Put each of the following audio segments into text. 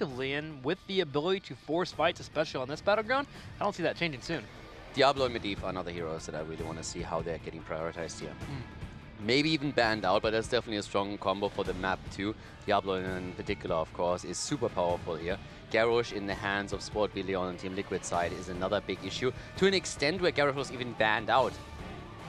effectively, and with the ability to force fights, especially on this battleground, I don't see that changing soon. Diablo and Medivh are another heroes that I really want to see how they're getting prioritized here. Maybe even banned out, but that's definitely a strong combo for the map too. Diablo in particular, of course, is super powerful here. Garrosh in the hands of Sport Billion on Team Liquid side is another big issue, to an extent where Garrosh was even banned out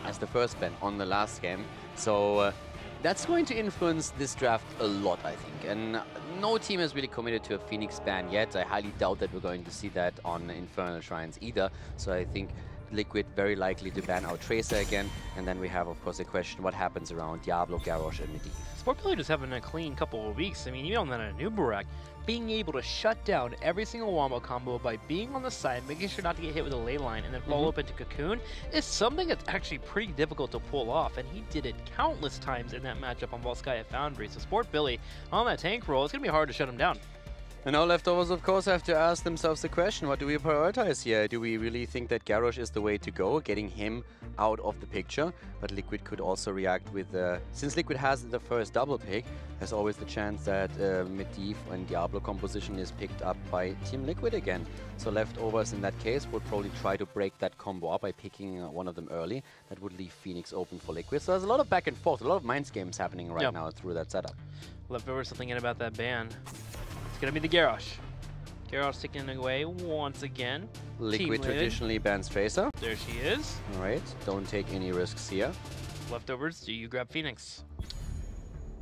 as the first ban on the last game. So that's going to influence this draft a lot, I think. And no team has really committed to a Phoenix ban yet. I highly doubt that we're going to see that on Infernal Shrines either. So I think Liquid very likely to ban out Tracer again. And then we have, of course, the question, what happens around Diablo, Garrosh, and Medivh? Sport Billion just having a clean couple of weeks. I mean, even on that Anubarak, being able to shut down every single wombo combo by being on the side, making sure not to get hit with a ley line, and then follow up into Cocoon is something that's actually pretty difficult to pull off, and he did it countless times in that matchup on Volskaya Foundry. So Sport Billy on that tank roll, it's going to be hard to shut him down. And now leftovers, of course, have to ask themselves the question, what do we prioritize here? Do we really think that Garrosh is the way to go, getting him out of the picture? But Liquid could also react with, since Liquid has the first double pick, there's always the chance that Medivh and Diablo composition is picked up by Team Liquid again. So leftovers in that case would probably try to break that combo up by picking one of them early. That would leave Phoenix open for Liquid. So there's a lot of back and forth, a lot of mind games happening right now through that setup. Leftovers still thinking about that ban. It's going to be the Garrosh. Garrosh taking it away once again. Liquid traditionally bans Tracer. There she is. Alright, don't take any risks here. Leftovers, do you grab Phoenix?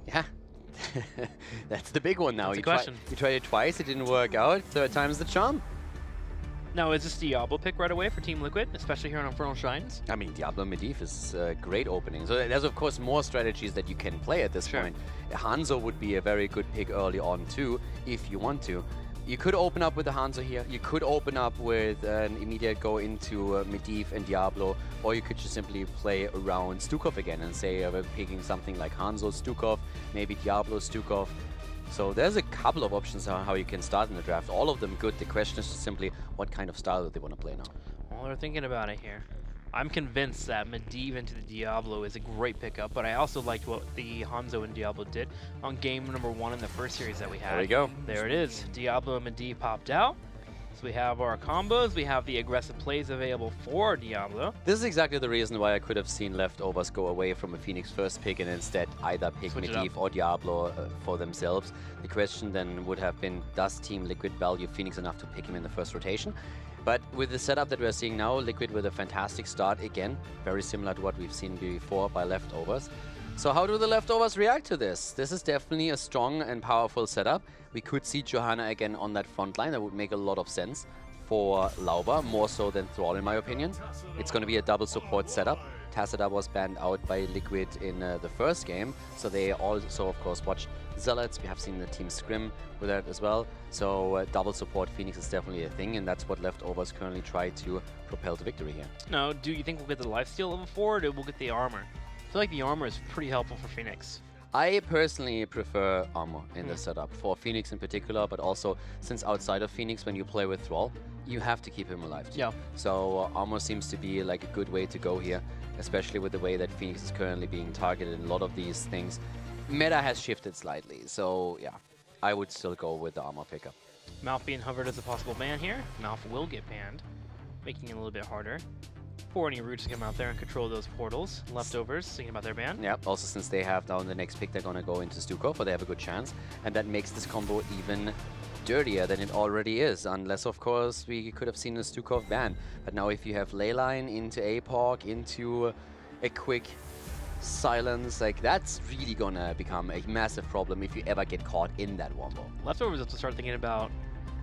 Yeah. That's the big one now. You tried it twice, it didn't work out. Third time's the charm. Now, is this Diablo pick right away for Team Liquid, especially here on Infernal Shrines? I mean, Diablo Medivh is a great opening. So there's, of course, more strategies that you can play at this point. Hanzo would be a very good pick early on, too, if you want to. You could open up with the Hanzo here. You could open up with an immediate go into Medivh and Diablo, or you could just simply play around Stukov again and say we're picking something like Hanzo, Stukov, maybe Diablo, Stukov. So there's a couple of options on how you can start in the draft. All of them good. The question is just simply what kind of style do they want to play now? Well, they're thinking about it here. I'm convinced that Medivh into the Diablo is a great pickup, but I also liked what the Hanzo and Diablo did on game number 1 in the first series that we had. There we go. There it is. Diablo and Medivh popped out. So we have our combos, we have the aggressive plays available for Diablo. This is exactly the reason why I could have seen leftovers go away from a Phoenix first pick and instead either pick Medivh or Diablo for themselves. The question then would have been, does Team Liquid value Phoenix enough to pick him in the first rotation? But with the setup that we're seeing now, Liquid with a fantastic start again, very similar to what we've seen before by leftovers. So how do the leftovers react to this? This is definitely a strong and powerful setup. We could see Johanna again on that front line. That would make a lot of sense for Lauber, more so than Thrall in my opinion. It's going to be a double support setup. Tassadar was banned out by Liquid in the first game, so they also, of course, watched Zealots. We have seen the team scrim with that as well. So double support Phoenix is definitely a thing, and that's what leftovers currently try to propel to victory here. Now, do you think we'll get the lifesteal level 4, or do we'll get the armor? I feel like the armor is pretty helpful for Phoenix. I personally prefer armor in the setup, for Phoenix in particular, but also since outside of Phoenix, when you play with Thrall, you have to keep him alive too. Yeah. So armor seems to be like a good way to go here, especially with the way that Phoenix is currently being targeted in a lot of these things. Meta has shifted slightly, so yeah, I would still go with the armor pickup. Mouth being hovered as a possible ban here. Mouth will get banned, making it a little bit harder for any roots to come out there and control those portals. Leftovers, thinking about their ban. Yeah, also since they have now the next pick, they're going to go into Stukov, or they have a good chance. And that makes this combo even dirtier than it already is, unless, of course, we could have seen a Stukov ban. But now if you have Leyline into APOC, into a quick silence, like that's really going to become a massive problem if you ever get caught in that wombo. Leftovers have to start thinking about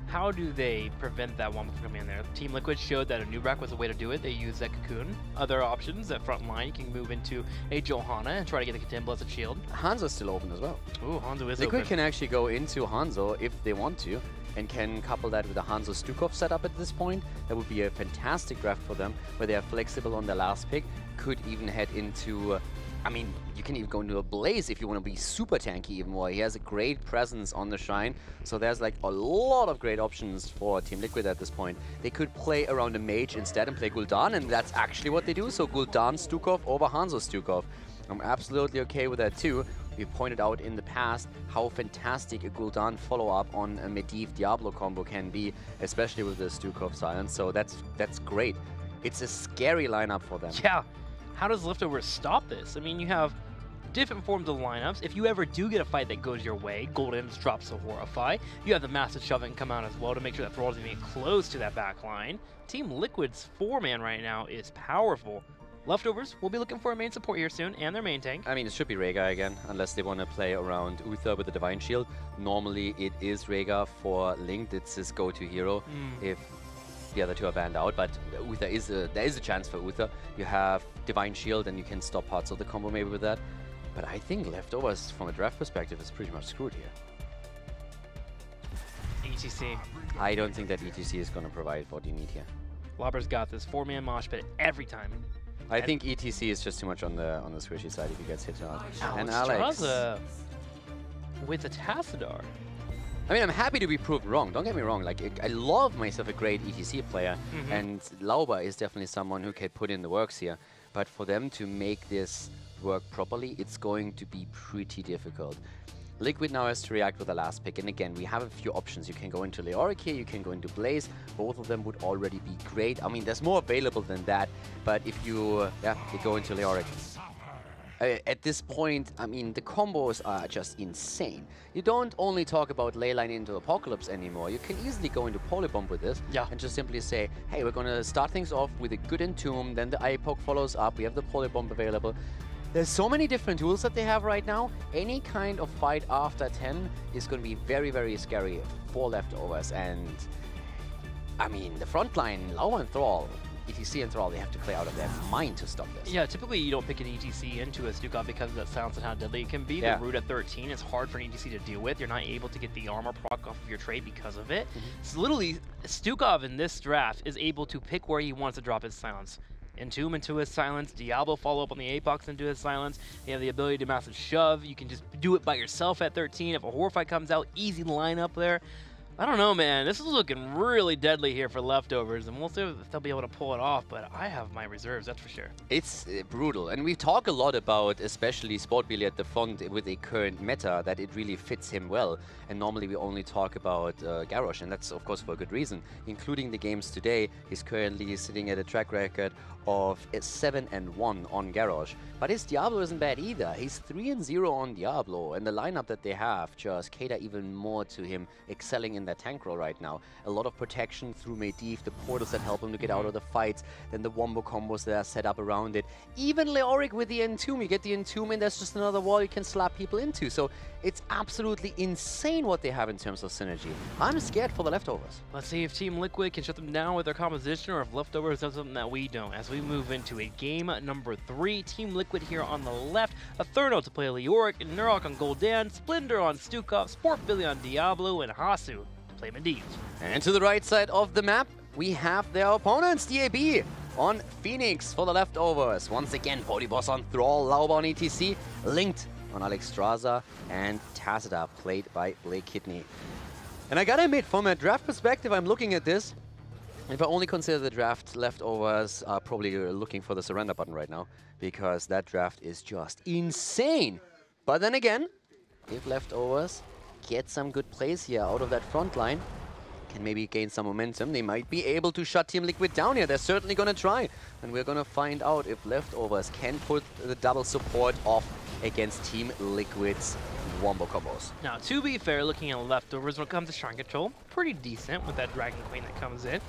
how do they prevent that wombo from coming in there. Team Liquid showed that a Nubrak was a way to do it. They used that Cocoon. Other options, that front line, you can move into a Johanna and try to get the Contempt as a shield. Hanzo's still open as well. Ooh, Hanzo is Liquid open. can actually go into Hanzo if they want to, and can couple that with a Hanzo Stukov setup at this point. That would be a fantastic draft for them, where they are flexible on their last pick. Could even head into I mean, you can even go into a Blaze if you want to be super tanky even more. He has a great presence on the Shrine, so there's like a lot of great options for Team Liquid at this point. They could play around a Mage instead and play Gul'dan, and that's actually what they do. So Gul'dan Stukov over Hanzo Stukov. I'm absolutely okay with that too. We pointed out in the past how fantastic a Gul'dan follow-up on a Medivh Diablo combo can be, especially with the Stukov Silence, so that's great. It's a scary lineup for them. Yeah, how does Leftovers stop this? I mean, you have different forms of lineups. If you ever do get a fight that goes your way, Golden's drops to Horrify. You have the Massive Shove and come out as well to make sure that Thrall's even close to that back line. Team Liquid's 4-man right now is powerful. Leftovers will be looking for a main support here soon, and their main tank. I mean, it should be Rhaegar again, unless they want to play around Uther with the Divine Shield. Normally, it is Rhaegar for Linked. It's his go-to hero if the other two are banned out. But Uther is there is a chance for Uther. You have Divine Shield, and you can stop parts of the combo maybe with that. But I think Leftovers, from a draft perspective, is pretty much screwed here. HGC. I don't think that ETC is going to provide what you need here. Lobber's got this 4-man mosh pit every time. I think ETC is just too much on the squishy side if he gets hit hard. And Alex with a Tassadar. I mean, I'm happy to be proved wrong. Don't get me wrong. Like, I love myself a great ETC player, and Lauber is definitely someone who can put in the works here. But for them to make this work properly, it's going to be pretty difficult. Liquid now has to react with the last pick, and again, we have a few options. You can go into Leoric here, you can go into Blaze. Both of them would already be great. I mean, there's more available than that, but if you, you go into Leoric. At this point, I mean, the combos are just insane. You don't only talk about Leyline into Apocalypse anymore. You can easily go into Polybomb with this and just simply say, hey, we're going to start things off with a good Entomb, then the Eye-Poke follows up, we have the Polybomb available. There's so many different tools that they have right now. Any kind of fight after 10 is going to be very, very scary for Leftovers. And, I mean, the front line, Lauber and Thrall, ETC and Thrall, they have to play out of their mind to stop this. Yeah, typically you don't pick an ETC into a Stukov because of that silence and how deadly it can be. The root at 13 is hard for an ETC to deal with. You're not able to get the armor proc off of your trade because of it. So literally, Stukov in this draft is able to pick where he wants to drop his silence. Entomb into his silence, Diablo follow up on the Apox into his silence. You have the ability to Massive Shove. You can just do it by yourself at 13. If a Horrify comes out, easy lineup there. I don't know, man. This is looking really deadly here for Leftovers, and we'll see if they'll be able to pull it off, but I have my reserves, that's for sure. It's brutal, and we talk a lot about, especially Sportbilly at the front with a current meta, that it really fits him well. And normally we only talk about Garrosh, and that's, of course, for a good reason. Including the games today, he's currently sitting at a track record of 7-1 on Garrosh. But his Diablo isn't bad either. He's 3-0 on Diablo, and the lineup that they have just cater even more to him excelling in that tank role right now. A lot of protection through Medivh, the portals that help him to get out of the fights, then the wombo combos that are set up around it. Even Leoric with the Entomb, you get the Entomb and there's just another wall you can slap people into. So it's absolutely insane what they have in terms of synergy. I'm scared for the Leftovers. Let's see if Team Liquid can shut them down with their composition, or if Leftovers does something that we don't. As we move into a game number 3, Team Liquid here on the left, Etherno to play Leoric, Nurok on Gul'dan, Splendor on Stukov, Sportbilly on Diablo, and Hasu to play Medivh. And to the right side of the map, we have their opponents, DAB on Phoenix for the Leftovers. Once again, Polyboss on Thrall, Lauber on ETC, Linked on Alexstrasza, and Tassadar played by Blake Kidney. And I gotta admit, from a draft perspective, I'm looking at this. If I only consider the draft, Leftovers are probably looking for the surrender button right now, because that draft is just insane. But then again, if Leftovers get some good plays here out of that front line, can maybe gain some momentum, they might be able to shut Team Liquid down here. They're certainly going to try. And we're going to find out if Leftovers can put the double support off against Team Liquid's wombo combos. Now, to be fair, looking at Leftovers when it comes to shrine control, pretty decent with that Dragon Queen that comes in.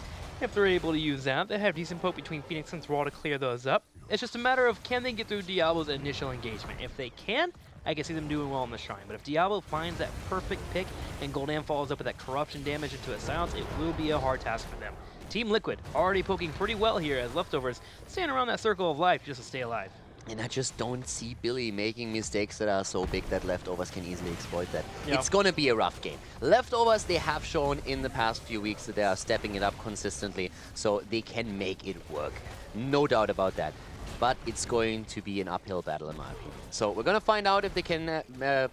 If they're able to use that, they have decent poke between Phoenix and Thrall to clear those up. It's just a matter of can they get through Diablo's initial engagement. If they can, I can see them doing well in the Shrine. But if Diablo finds that perfect pick and Gul'dan follows up with that corruption damage into a silence, it will be a hard task for them. Team Liquid already poking pretty well here as Leftovers stand around that circle of life just to stay alive. And I just don't see Billy making mistakes that are so big that Leftovers can easily exploit that. Yep. It's going to be a rough game. Leftovers, they have shown in the past few weeks that they are stepping it up consistently, so they can make it work. No doubt about that. But it's going to be an uphill battle in my opinion. So we're going to find out if they can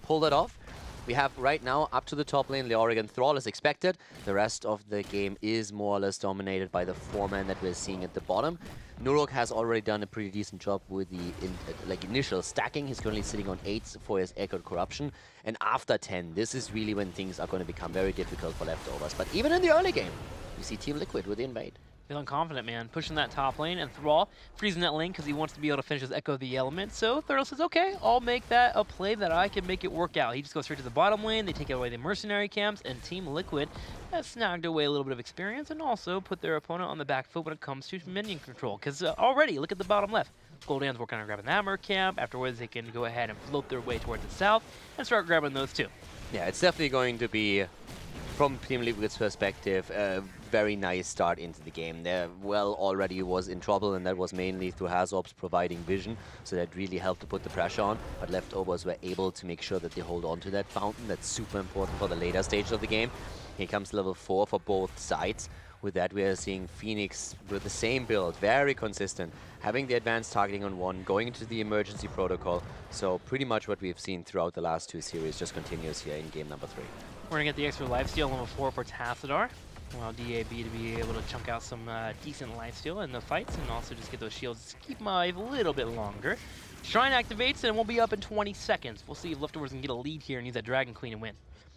pull that off. We have right now up to the top lane Leoric and Thrall as expected. The rest of the game is more or less dominated by the 4-man that we're seeing at the bottom. Nurok has already done a pretty decent job with the initial stacking. He's currently sitting on 8 for his Echoed Corruption. And after 10, this is really when things are going to become very difficult for leftovers. But even in the early game, you see Team Liquid with the invade. Feeling confident, man. Pushing that top lane, and Thrall freezing that lane because he wants to be able to finish his Echo of the Element. So Thrall says, okay, I'll make that a play that I can make it work out. He just goes straight to the bottom lane. They take away the mercenary camps, and Team Liquid has snagged away a little bit of experience and also put their opponent on the back foot when it comes to minion control. Because already, look at the bottom left. Gul'dan's working on grabbing that Merc camp. Afterwards, they can go ahead and float their way towards the south and start grabbing those too. Yeah, it's definitely going to be, from Team Liquid's perspective, a very nice start into the game. There, already was in trouble, and that was mainly through Hazorps providing vision, so that really helped to put the pressure on. But leftovers were able to make sure that they hold on to that fountain. That's super important for the later stage of the game. Here comes level 4 for both sides. With that, we are seeing Phoenix with the same build, very consistent, having the advanced targeting on 1, going into the emergency protocol. So pretty much what we've seen throughout the last 2 series just continues here in game number 3. We're going to get the extra lifesteal level 4 for Tassadar. Allow DAB to be able to chunk out some decent lifesteal in the fights, and also just get those shields to keep them alive a little bit longer. Shrine activates, and we'll be up in 20 seconds. We'll see if leftovers can get a lead here and use that Dragon Queen and win.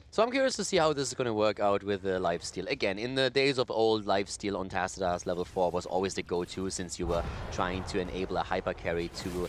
So I'm curious to see how this is going to work out with the lifesteal. Again, in the days of old, lifesteal on Tassadar's level 4 was always the go-to, since you were trying to enable a hyper carry to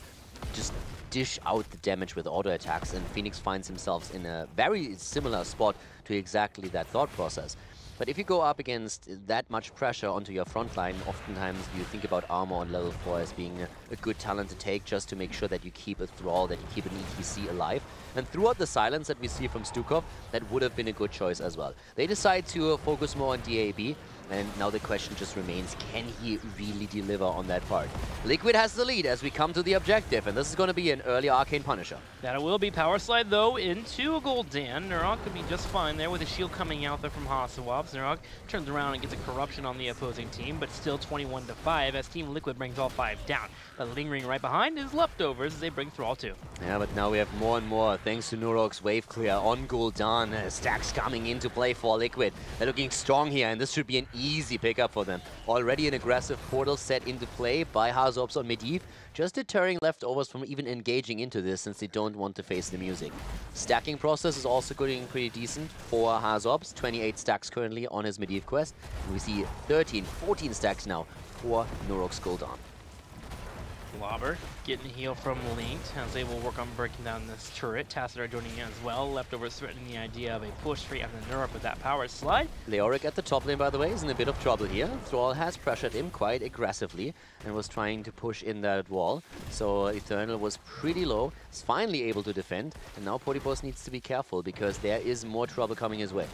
just dish out the damage with auto attacks, and Phoenix finds himself in a very similar spot to exactly that thought process. But if you go up against that much pressure onto your front line, oftentimes you think about armor on level 4 as being a good talent to take, just to make sure that you keep a Thrall, that you keep an ETC alive. And throughout the silence that we see from Stukov, that would have been a good choice as well. They decide to focus more on DAB, and now the question just remains, can he really deliver on that part? Liquid has the lead as we come to the objective, and this is going to be an early Arcane Punisher. That will be power slide, though, into a Gul'dan. Nurok could be just fine there with a shield coming out there from Hasselwaps. Nurok turns around and gets a corruption on the opposing team, but still 21-5 as Team Liquid brings all 5 down. But lingering right behind is leftovers as they bring Thrall too. Yeah, but now we have more and more, thanks to Nurok's wave clear on Gul'dan. Stacks coming into play for Liquid. They're looking strong here, and this should be an easy pickup for them. Already an aggressive portal set into play by Hazorps on Medivh, just deterring leftovers from even engaging into this, since they don't want to face the music. Stacking process is also getting pretty decent for Hazorps. 28 stacks currently on his Medivh quest. And we see 13, 14 stacks now for Nurok's Gul'dan. Lobber getting a heal from Linked as they will work on breaking down this turret. Tassadar joining in as well. Leftovers threatening the idea of a push straight on the Nurok with that power slide. Leoric at the top lane, by the way, is in a bit of trouble here. Thrall has pressured him quite aggressively and was trying to push in that wall. So Eternal was pretty low, is finally able to defend, and now Potipos needs to be careful because there is more trouble coming his way.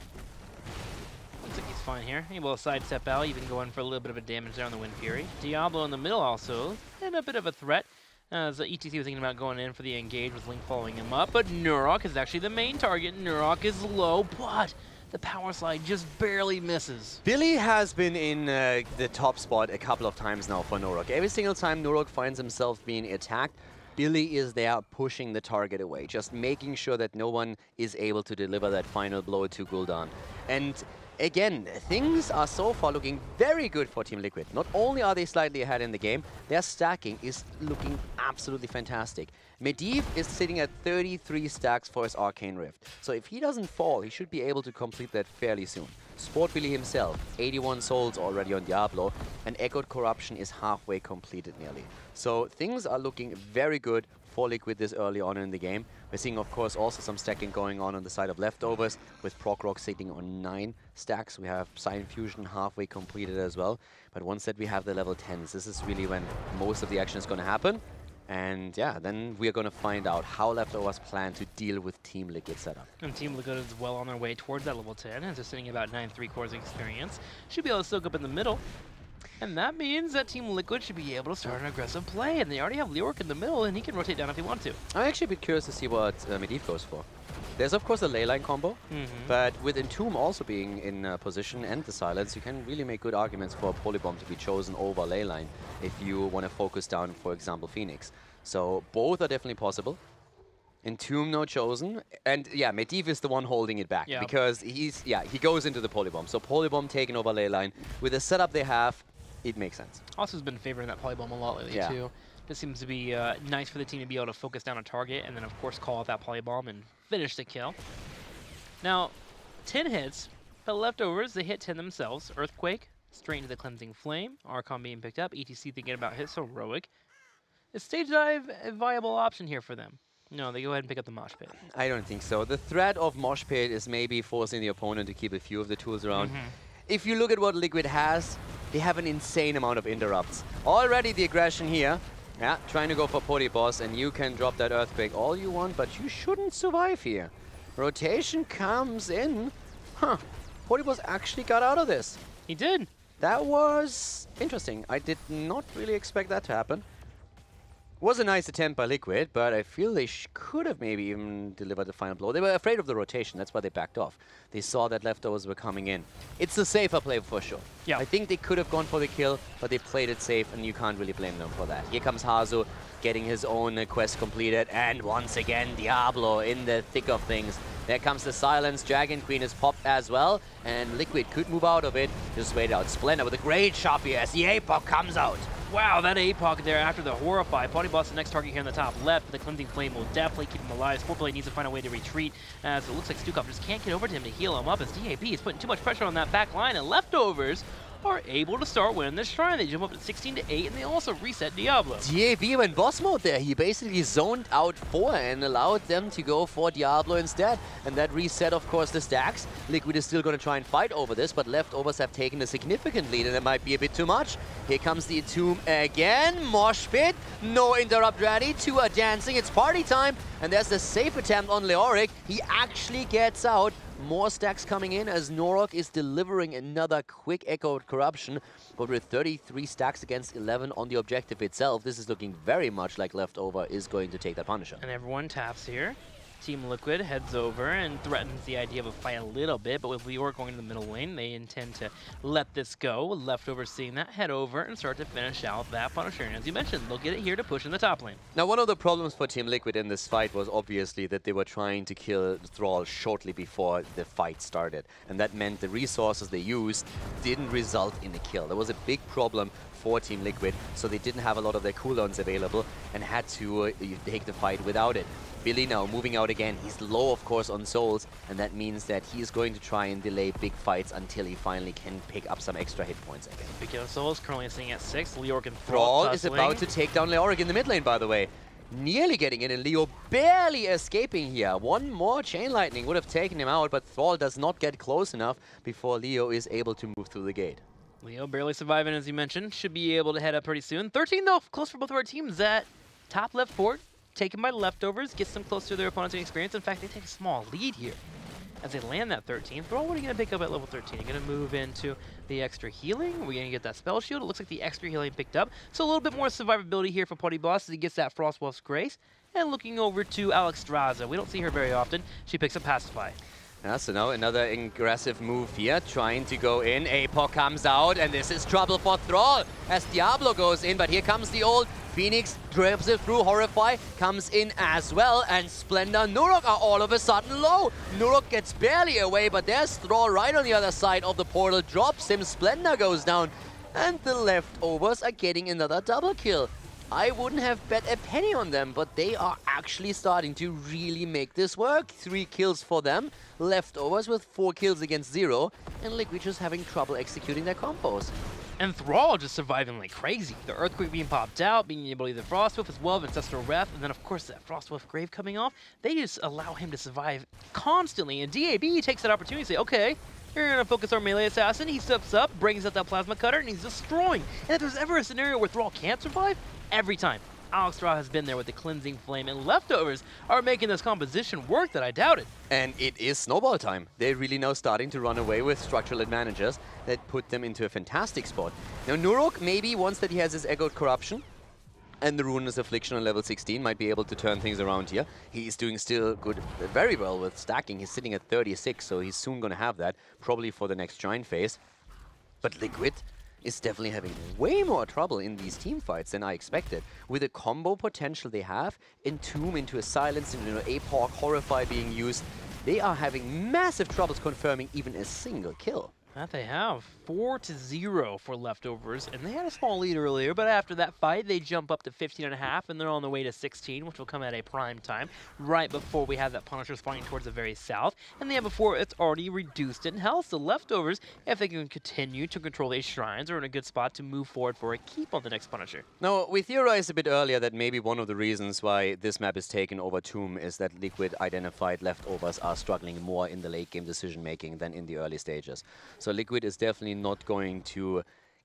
Looks like he's fine here. Able to sidestep out, even going for a little bit of a damage there on the Wind Fury. Diablo in the middle also, and a bit of a threat. As ETC was thinking about going in for the engage with Link following him up, but Nurok is actually the main target. Nurok is low, but the power slide just barely misses. Billy has been in the top spot a couple of times now for Nurok. Every single time Nurok finds himself being attacked, Billy is there pushing the target away, just making sure that no one is able to deliver that final blow to Gul'dan. And again, things are so far looking very good for Team Liquid. Not only are they slightly ahead in the game, their stacking is looking absolutely fantastic. Medivh is sitting at 33 stacks for his Arcane Rift. So if he doesn't fall, he should be able to complete that fairly soon. Sport Billy himself, 81 souls already on Diablo, and Echoed Corruption is halfway completed nearly. So things are looking very good for Liquid this early on in the game. We're seeing, of course, also some stacking going on the side of leftovers, with Proc sitting on 9 stacks. We have Sign Fusion halfway completed as well. But once that we have the level 10s, this is really when most of the action is going to happen. And yeah, then we're going to find out how leftovers plan to deal with Team Liquid setup. And Team Liquid is well on their way towards that level 10, as they're sitting at about 9 3/4 experience. Should be able to soak up in the middle. And that means that Team Liquid should be able to start an aggressive play, and they already have Leoric in the middle, and he can rotate down if he wants to. I'm actually a bit curious to see what Medivh goes for. There's of course a leyline combo, but with Entomb also being in position and the silence, you can really make good arguments for a Polybomb to be chosen over leyline if you want to focus down, for example, Phoenix. So both are definitely possible. Entomb no chosen, and yeah, Medivh is the one holding it back because he goes into the Polybomb. So Polybomb taking over ley line. With the setup they have, it makes sense. Also has been favoring that Polybomb a lot lately too. This seems to be nice for the team to be able to focus down a target and then of course call out that Polybomb and finish the kill. Now, 10 hits, but leftovers, they hit 10 themselves. Earthquake, straight into the Cleansing Flame. Archon being picked up, ETC thinking about his Heroic. Is Stage Dive a viable option here for them? No, they go ahead and pick up the Mosh Pit. I don't think so. The threat of Mosh Pit is maybe forcing the opponent to keep a few of the tools around. If you look at what Liquid has, they have an insane amount of interrupts. Already the aggression here, trying to go for Pody Boss, and you can drop that Earthquake all you want, but you shouldn't survive here. Rotation comes in. Pody Boss actually got out of this. He did. That was interesting. I did not really expect that to happen. Was a nice attempt by Liquid, but I feel they could have maybe even delivered the final blow. They were afraid of the rotation, that's why they backed off. They saw that leftovers were coming in. It's a safer play for sure. I think they could have gone for the kill, but they played it safe, and you can't really blame them for that. Here comes Hazu, getting his own quest completed, and once again, Diablo in the thick of things. There comes the silence, Dragon Queen is popped as well, and Liquid could move out of it. Just wait out. Splendor with a great shot here as the APOC comes out. Wow, that APOC there after the Horrify. Pody Boss, the next target here in the top left. The Cleansing Flame will definitely keep him alive. Sportblade needs to find a way to retreat, as it looks like Stukov just can't get over to him to heal him up, as DAB is putting too much pressure on that back line, and leftovers are able to start winning this shrine. They jump up to 16-8, and they also reset Diablo. DAB went boss mode there. He basically zoned out 4 and allowed them to go for Diablo instead. And that reset, of course, the stacks. Liquid is still going to try and fight over this, but leftovers have taken a significant lead, and it might be a bit too much. Here comes the Entomb again. Mosh Pit. No interrupt ready. 2 are dancing. It's party time. And there's the safe attempt on Leoric. He actually gets out. More stacks coming in as Norok is delivering another quick echoed corruption. But with 33 stacks against 11 on the objective itself, this is looking very much like Leftover is going to take that Punisher. And everyone taps here. Team Liquid heads over and threatens the idea of a fight a little bit, but with Leoric going to the middle lane, they intend to let this go. Leftovers seeing that, head over and start to finish out that Punisher. And as you mentioned, they'll get it here to push in the top lane. Now, one of the problems for Team Liquid in this fight was obviously that they were trying to kill Thrall shortly before the fight started. And that meant the resources they used didn't result in a kill. There was a big problem for Team Liquid, so they didn't have a lot of their cooldowns available and had to take the fight without it. Billy now moving out again. He's low, of course, on souls, and that means that he is going to try and delay big fights until he finally can pick up some extra hit points again. Speaking of souls, currently sitting at 6. Leoric and Thrall is about to take down Leoric in the mid lane, by the way. Nearly getting in, and Leo barely escaping here. One more Chain Lightning would have taken him out, but Thrall does not get close enough before Leo is able to move through the gate. Leo barely surviving, as you mentioned. Should be able to head up pretty soon. 13, though, close for both of our teams. That top left fort taken by leftovers, gets them close to their opponent's experience. In fact, they take a small lead here as they land that 13. Thrall, what are you going to pick up at level 13? You're going to move into the extra healing. We're going to get that spell shield. It looks like the extra healing picked up. So a little bit more survivability here for Pody Boss as he gets that Frostwolf's Grace. And looking over to Alex Straza. We don't see her very often. She picks up Pacify. Yeah, so now another aggressive move here, trying to go in. APOC comes out, and this is trouble for Thrall as Diablo goes in, but here comes the old Phoenix, drives it through, Horrify comes in as well, and Splendor and Nurok are all of a sudden low. Nurok gets barely away, but there's Thrall right on the other side of the portal, drops him, Splendor goes down, and the leftovers are getting another double kill. I wouldn't have bet a penny on them, but they are actually starting to really make this work. 3 kills for them, leftovers with 4 kills against 0, and Liquid just having trouble executing their combos. And Thrall just surviving like crazy. The Earthquake being popped out, being able to either Frostwolf as well, Ancestral Wrath, and then of course that Frostwolf Grave coming off. They just allow him to survive constantly, and DAB takes that opportunity to say, okay, you're going to focus our melee assassin. He steps up, brings out that Plasma Cutter, and he's destroying. And if there's ever a scenario where Thrall can't survive, every time. Alex Straw has been there with the Cleansing Flame, and leftovers are making this composition work that I doubted. And it is snowball time. They're really now starting to run away with structural advantages that put them into a fantastic spot. Now Nurok, maybe once that he has his Echoed Corruption and the Ruinous Affliction on level 16, might be able to turn things around here. He is doing still good, very well with stacking. He's sitting at 36, so he's soon going to have that, probably for the next Giant phase. But Liquid, is definitely having way more trouble in these team fights than I expected. With the combo potential they have, Entomb into a Silence, into an APOC, Horrify being used, they are having massive troubles confirming even a single kill. That they have. 4-0 for Leftovers, and they had a small lead earlier, but after that fight, they jump up to 15.5, and they're on the way to 16, which will come at a prime time, right before we have that Punisher spawning towards the very south, and then before it's already reduced in health. So Leftovers, if they can continue to control these shrines, are in a good spot to move forward for a keep on the next Punisher. Now, we theorized a bit earlier that maybe one of the reasons why this map is taken over Tomb is that Liquid identified Leftovers are struggling more in the late game decision making than in the early stages. So Liquid is definitely not going to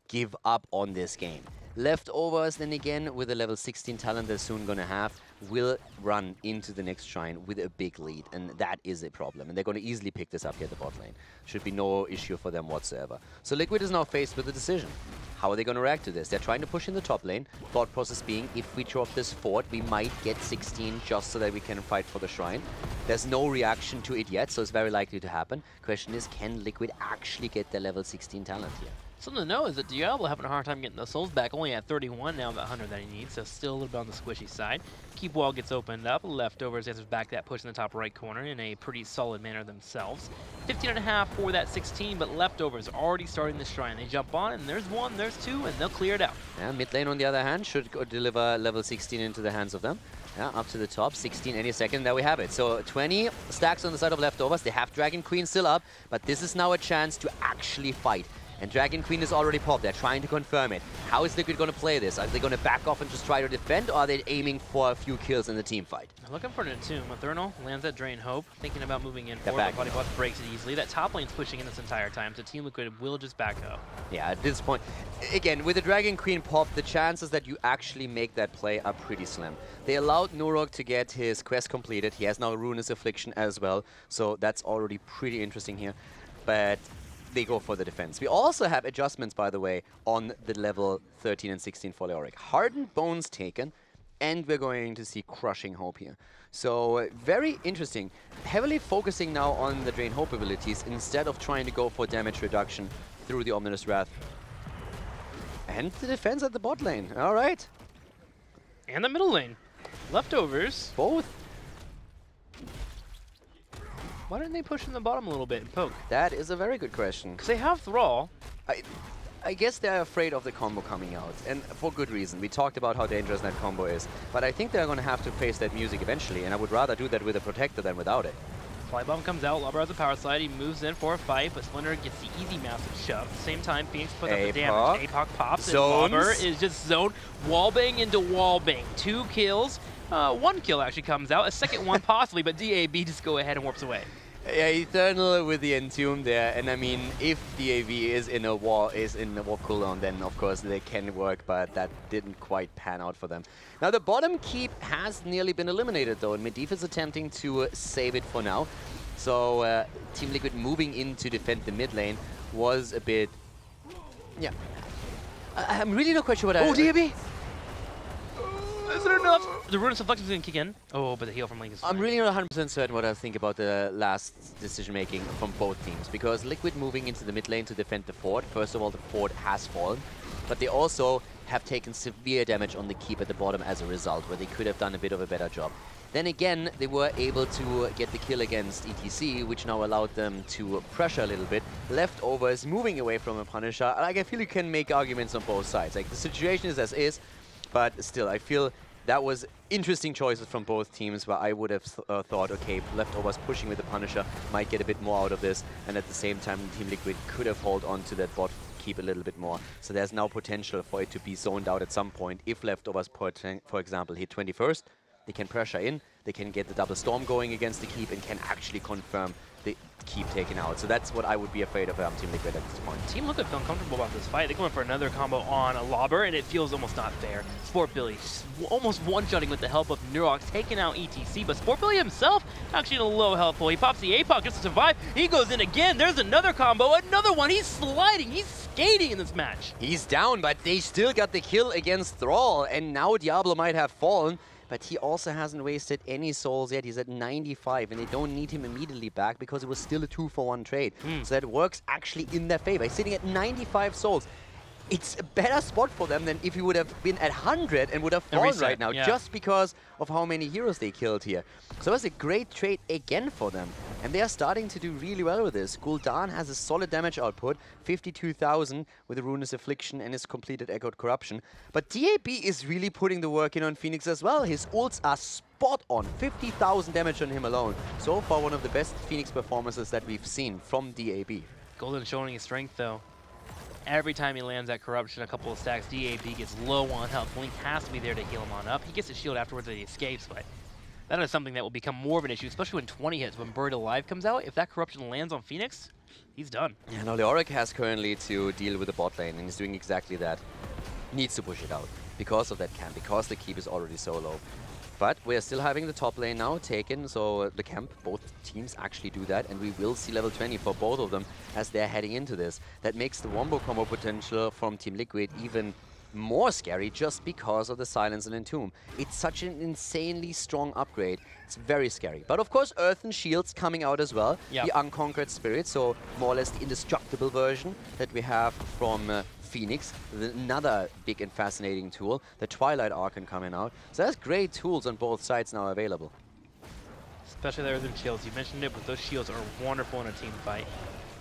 give up on this game. Leftovers, then again, with a level 16 talent they're soon going to have, will run into the next shrine with a big lead, and that is a problem. And they're going to easily pick this up here at the bot lane. Should be no issue for them whatsoever. So Liquid is now faced with a decision. How are they going to react to this? They're trying to push in the top lane. Thought process being, if we drop this fort, we might get 16 just so that we can fight for the shrine. There's no reaction to it yet, so it's very likely to happen. Question is, can Liquid actually get their level 16 talent here? Something to know is that Diablo having a hard time getting the souls back, only at 31 now, the 100 that he needs, so still a little bit on the squishy side. Keep wall gets opened up, Leftovers answers back that push in the top right corner in a pretty solid manner themselves. 15.5 for that 16, but Leftovers already starting the shrine. They jump on, and there's one, there's two, and they'll clear it out. Yeah, mid lane on the other hand should deliver level 16 into the hands of them. Yeah, up to the top, 16 any second, there we have it. So 20 stacks on the side of Leftovers. They have Dragon Queen still up, but this is now a chance to actually fight. And Dragon Queen is already popped. They're trying to confirm it. How is Liquid going to play this? Are they going to back off and just try to defend, or are they aiming for a few kills in the team fight? Looking for an Entomb. Eternal lands that Drain Hope, thinking about moving in forward, but Body Boss breaks it easily. That top lane's pushing in this entire time, so Team Liquid will just back up. Yeah, at this point, again, with the Dragon Queen pop, the chances that you actually make that play are pretty slim. They allowed Nurok to get his quest completed. He has now Ruinous Affliction as well, so that's already pretty interesting here. But they go for the defense. We also have adjustments, by the way, on the level 13 and 16 for Leoric. Hardened Bones taken, and we're going to see Crushing Hope here. So very interesting. Heavily focusing now on the Drain Hope abilities instead of trying to go for damage reduction through the Ominous Wrath. And the defense at the bot lane. All right. And the middle lane. Leftovers. Both. Why didn't they push in the bottom a little bit and poke? That is a very good question. Because they have Thrall. I guess they're afraid of the combo coming out, and for good reason. We talked about how dangerous that combo is, but I think they're going to have to face that music eventually, and I would rather do that with a Protector than without it. Flybomb comes out, Lobber has a power slide, he moves in for a fight, but Splinter gets the easy massive shove. At the same time, Phoenix puts up the damage. APOC pops, and Lobber is just zoned. Wallbang into wallbang. 2 kills. 1 kill actually comes out, a second one possibly, but DAB just go ahead and warps away. Yeah, Eternal with the Entomb there, and I mean, if DAV is in a war cooldown, then of course they can work, but that didn't quite pan out for them. Now the bottom keep has nearly been eliminated though, and Medivh is attempting to save it for now. So Team Liquid moving in to defend the mid lane was a bit, yeah. I'm really not quite sure what Oh, DAB! Is it enough? The Ruinous Affliction is going to kick in. Oh, but the heal from Link is fine. I'm really not 100% certain what I think about the last decision-making from both teams, because Liquid moving into the mid lane to defend the fort. First of all, the fort has fallen, but they also have taken severe damage on the keep at the bottom as a result, where they could have done a bit of a better job. Then again, they were able to get the kill against ETC, which now allowed them to pressure a little bit. Leftovers moving away from a Punisher. Like, I feel you can make arguments on both sides. Like, the situation is as is, but still, I feel that was interesting choices from both teams, where I would have thought, okay, Leftovers pushing with the Punisher might get a bit more out of this, and at the same time, Team Liquid could have held on to that bot keep a little bit more. So there's now potential for it to be zoned out at some point. If Leftovers, for example, hit 21st, they can pressure in, they can get the double storm going against the keep, and can actually confirm the keep taken out. So that's what I would be afraid of Team Liquid at this point. Team Liquid feel uncomfortable about this fight. They're going for another combo on a Lobber, and it feels almost not fair. Sport Billy almost one-shotting with the help of Nurok, taking out ETC, but Sport Billy himself actually in a low health pool. He pops the APOC just to survive. He goes in again. There's another combo, another one. He's sliding. He's skating in this match. He's down, but they still got the kill against Thrall, and now Diablo might have fallen. But he also hasn't wasted any souls yet. He's at 95, and they don't need him immediately back because it was still a 2-for-1 trade. So that works actually in their favor. He's sitting at 95 souls. it's a better spot for them than if he would have been at 100 and would have fallen right now, just because of how many heroes they killed here. So it's a great trade again for them. And they are starting to do really well with this. Gul'dan has a solid damage output, 52,000 with the Ruinous Affliction and his completed Echoed Corruption. But DAB is really putting the work in on Phoenix as well. His ults are spot on, 50,000 damage on him alone. So far, one of the best Phoenix performances that we've seen from DAB. Gul'dan showing his strength though. Every time he lands that Corruption, a couple of stacks, DAB gets low on health. Blink has to be there to heal him on up. He gets his shield afterwards that he escapes, but that is something that will become more of an issue, especially when 20 hits. When Buried Alive comes out, if that Corruption lands on Phoenix, he's done. Yeah, no, Leoric has currently to deal with the bot lane, and he's doing exactly that. Needs to push it out because of that camp, because the keep is already so low. But we're still having the top lane now taken, so the camp, both teams actually do that, and we will see level 20 for both of them as they're heading into this. That makes the wombo combo potential from Team Liquid even more scary just because of the Silence and Entomb. It's such an insanely strong upgrade. It's very scary. But of course, Earth and Shields coming out as well. Yep. The Unconquered Spirit, so more or less the indestructible version that we have from Phoenix, another big and fascinating tool. The Twilight Archon coming out. So there's great tools on both sides now available. Especially the Earthen Shields. You mentioned it, but those shields are wonderful in a team fight.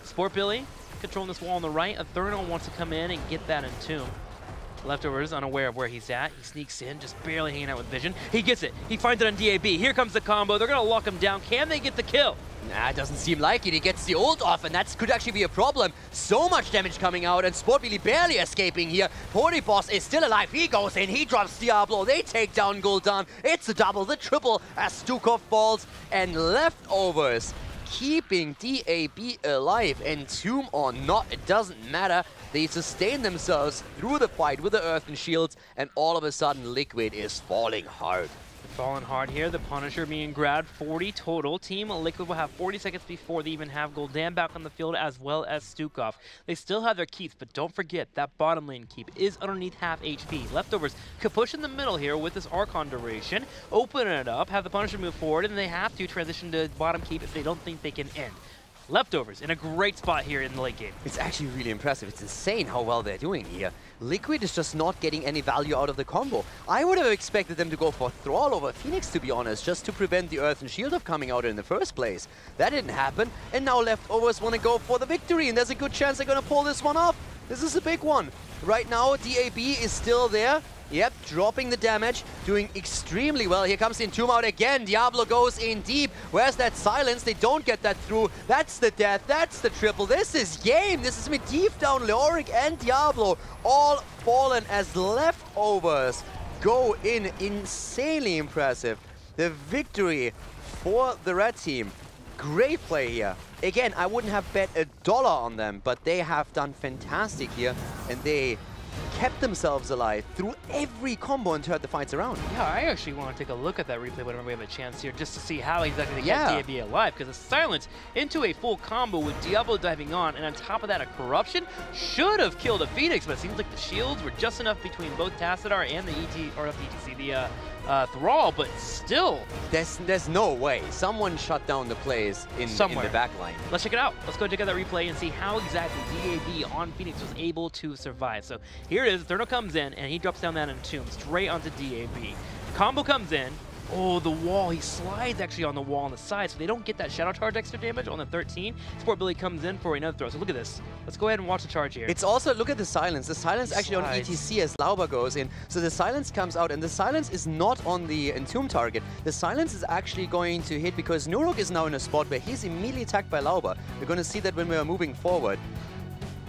Sport Billy controlling this wall on the right. Eternal wants to come in and get that Entomb. Leftovers, unaware of where he's at. He sneaks in, just barely hanging out with vision. He gets it. He finds it on DAB. Here comes the combo. They're going to lock him down. Can they get the kill? Nah, it doesn't seem like it. He gets the ult off, and that could actually be a problem. So much damage coming out, and Sportbilly barely escaping here. Boss is still alive. He goes in. He drops Diablo. They take down Gul'dan. It's a double, the triple, as Stukov falls. And Leftovers keeping DAB alive. And Entomb or not, it doesn't matter. They sustain themselves through the fight with the Earthen Shields, and all of a sudden Liquid is falling hard. Falling hard here, the Punisher being grabbed, 40 total. Team Liquid will have 40 seconds before they even have Gul'dan back on the field, as well as Stukov. They still have their keeps, but don't forget that bottom lane keep is underneath half HP. Leftovers could push in the middle here with this Archon duration, open it up, have the Punisher move forward, and they have to transition to bottom keep if they don't think they can end. Leftovers in a great spot here in the late game. It's actually really impressive. It's insane how well they're doing here. Liquid is just not getting any value out of the combo. I would have expected them to go for Thrall over Phoenix, to be honest, just to prevent the Earth and Shield of coming out in the first place. That didn't happen, and now Leftovers want to go for the victory, and there's a good chance they're going to pull this one off. This is a big one. Right now, DAB is still there. Yep, dropping the damage, doing extremely well. Here comes Entomb out again. Diablo goes in deep. Where's that Silence? They don't get that through. That's the death. That's the triple. This is game. This is Medivh down. Leoric and Diablo all fallen as Leftovers go in. Insanely impressive. The victory for the red team. Great play here. Again, I wouldn't have bet $1 on them, but they have done fantastic here, and they kept themselves alive through every combo and turned the fights around. Yeah, I actually want to take a look at that replay whenever we have a chance here, just to see how exactly they kept DAB alive, because a Silence into a full combo with Diablo diving on, and on top of that, a Corruption should have killed a Phoenix, but it seems like the shields were just enough between both Tassadar and the Thrall, but still. There's no way. Someone shut down the plays in the back line. Let's check it out. Let's go check out that replay and see how exactly DAB on Phoenix was able to survive. So here it is. Eternal comes in, and he drops down that Entomb straight onto DAB. Combo comes in. Oh, the wall. He slides actually on the wall on the side, so they don't get that Shadow Charge extra damage on the 13. Sport Billy comes in for another throw. So look at this. Let's go ahead and watch the charge here. It's also, look at the Silence. The Silence actually on ETC as Lauber goes in. So the Silence comes out, and the Silence is not on the Entomb target. The Silence is actually going to hit because Nurok is now in a spot where he's immediately attacked by Lauber. We're going to see that when we are moving forward.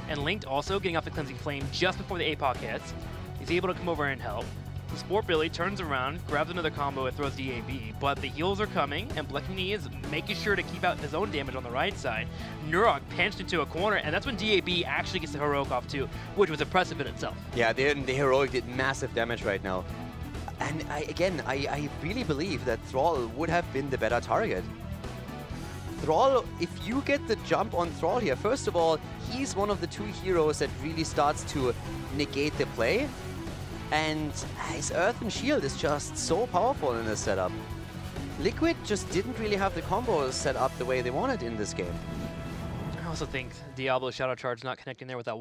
And Linked also getting off the Cleansing Flame just before the APOC hits. He's able to come over and help. Sport Billy turns around, grabs another combo, and throws DAB, but the heals are coming, and Black Knee is making sure to keep out his own damage on the right side. Nurok pinched into a corner, and that's when DAB actually gets the Heroic off too, which was impressive in itself. Yeah, the Heroic did massive damage right now. And I really believe that Thrall would have been the better target. Thrall, if you get the jump on Thrall here, first of all, he's one of the two heroes that really starts to negate the play. And his Earthen Shield is just so powerful in this setup. Liquid just didn't really have the combos set up the way they wanted in this game. I also think Diablo's Shadow Charge not connecting there with that